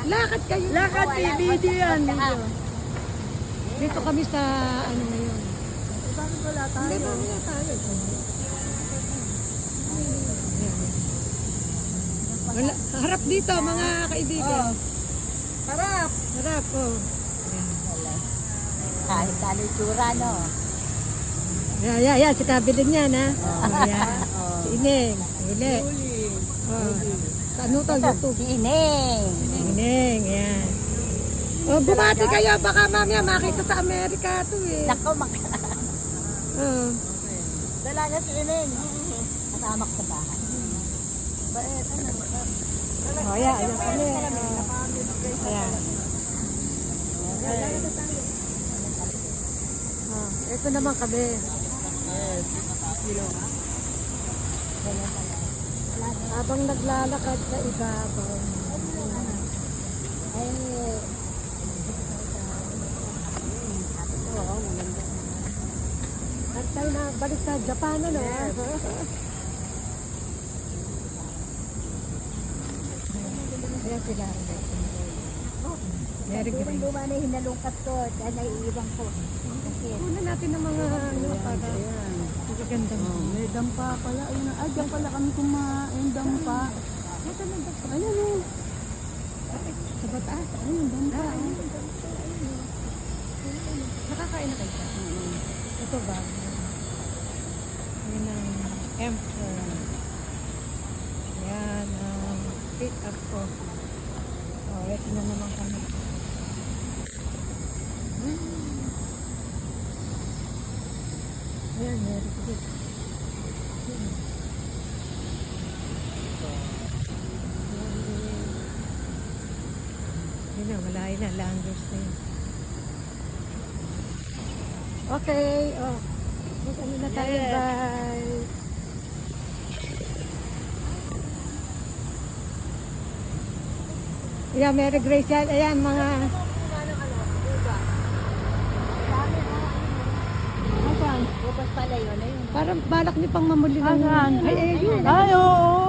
Lakad kayo. Lakad, PBD yan. Dito kami sa ano ngayon. Bakit wala tayo? Hindi, wala tayo. Wala, harap dito mga kaibigan. Harap. Harap, oh. Kahit itsura, no? Yan, si kabilin yan, ha? Oh, yan. Si Ineng, huli. Oh. Ano to, YouTube? Si Ineng. Ineng, yan. Oh, bumati kayo, baka mamaya makita sa Amerika to eh. Nako, Oh. dalaga si Ineng. Kasama ko sa bahay. Oh, ayan kami. Oh. Ayan. Oh, ito naman kami. Habang naglalakad sa ibabaw. Ay, at tayo na balik sa Japan, ano? Ayan sila. Very good. Kung luma na hinalungkat ko, dahil naiiwan ko. Kunan natin ng mga ano para magaganda. May dampa pala. Ayun, ay, dyan pala kami kumain. Dampa. Ayun o. Sa bataas. Ayun, dampa. Nakakain na kayo. Ito ba? Yan ang emperor. Yan ang pick up ko. Oh, ito na naman kami. Ayan, meron ko. Yun na, malayo na. Langgers na yun. Okay, oh. Mag-ano na tayo, bye. Yeah, Mary Grace yan. Ayan, mga... Bukas pala yun. Ayun. Parang balak niyo pang mamuli ng... Ayan. Ay, ayun. Ay, oo.